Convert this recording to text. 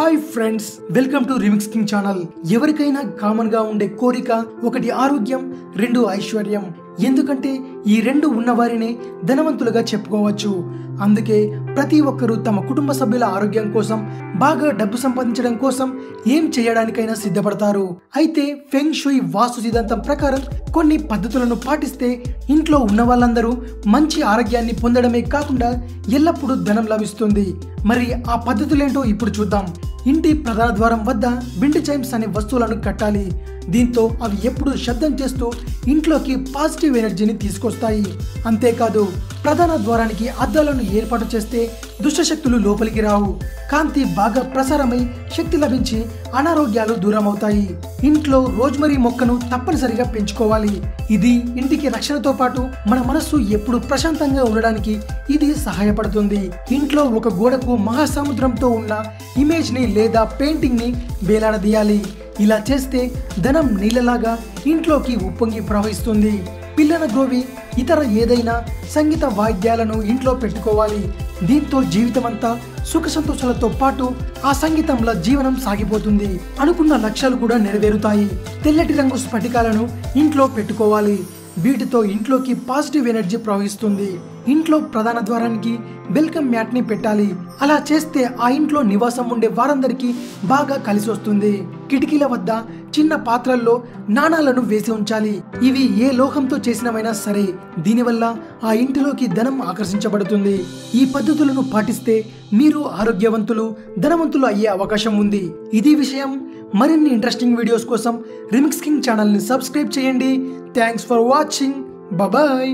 Hi friends, welcome to remix king channel. ఎవరికైనా common గా ఉండే కోరిక ఒకటి ఆరోగ్యం, రెండు ఐశ్వర్యం. ఎందుకంటే ఈ రెండు ఉన్నవారినే ధనవంతులుగా చెప్పుకోవచ్చు. అందుకే ప్రతి ఒక్కరూ తమ కుటుంబ సభ్యుల ఆరోగ్యం కోసం, బాగా డబ్బు సంపాదించడం కోసం ఏం చేయడానికైనా సిద్ధపడతారు. అయితే ఫెంగ్ షుయ్ వాస్తు సిద్ధాంతం ప్రకారం కొన్ని పద్ధతులను పాటిస్తే ఇంట్లో ఉన్న వాళ్ళందరూ మంచి ఆరోగ్యాన్ని పొందడమే కాకుండా ఎల్లప్పుడూ ధనం లభిస్తుంది. మరి ఆ పద్ధతులేంటో ఇప్పుడు చూద్దాం. ఇంటి ప్రధాన ద్వారం వద్ద విండ్ చైమ్స్ అనే వస్తువులను కట్టాలి. దీంతో అవి ఎప్పుడు శబ్దం చేస్తూ ఇంట్లోకి పాజిటివ్ ఎనర్జీని తీసుకొస్తాయి. అంతేకాదు, ప్రధాన ద్వారానికి అద్దాలను ఏర్పాటు చేస్తే దుష్టశక్తులు లోపలికి రావు. కాంతి బాగా ప్రసారమై శక్తి లభించి అనారోగ్యాలు దూరం అవుతాయి. ఇంట్లో రోజ్మరీ మొక్కను తప్పనిసరిగా పెంచుకోవాలి. ఇది ఇంటికి రక్షణతో పాటు మన మనస్సు ఎప్పుడు ప్రశాంతంగా ఉండడానికి ఇది సహాయపడుతుంది. ఇంట్లో ఒక గోడకు మహాసముద్రంతో ఉన్న ఇమేజ్ ని లేదా పెయింటింగ్ ని వేలాడదీయాలి. ఇలా చేస్తే ధనం నీళ్ళలాగా ఇంట్లోకి ఉప్పొంగి ప్రవహిస్తుంది. పిల్లల గ్రోవి, ఇతర ఏదైనా సంగీత వాయిద్యాలను ఇంట్లో పెట్టుకోవాలి. దీంతో జీవితమంతా సుఖ సంతోషాలతో పాటు ఆ సంగీతంలో జీవనం సాగిపోతుంది. అనుకున్న లక్ష్యాలు కూడా నెరవేరుతాయి. తెల్లటి రంగు స్ఫటికాలను ఇంట్లో పెట్టుకోవాలి. వీటితో ఇంట్లోకి పాజిటివ్ ఎనర్జీ ప్రవహిస్తుంది. ఇంట్లో ప్రధాన ద్వారానికి వెల్కమ్ మ్యాట్ ని పెట్టాలి. అలా చేస్తే ఆ ఇంట్లో నివాసం ఉండే వారందరికీ బాగా కలిసి వస్తుంది. కిటికీల వద్ద చిన్న పాత్రల్లో నాణాలను వేసి ఉంచాలి. ఇవి ఏ లోహంతో చేసినవైనా సరే, దీనివల్ల ఆ ఇంటిలోకి ధనం ఆకర్షించబడుతుంది. ఈ పద్ధతులను పాటిస్తే మీరు ఆరోగ్యవంతులు, ధనవంతులు అయ్యే అవకాశం ఉంది. ఇది విషయం. మరిన్ని ఇంట్రెస్టింగ్ వీడియోస్ కోసం రిమిక్స్ కింగ్ ఛానల్ ని సబ్స్క్రైబ్ చేయండి. Thanks for watching. బాయ్.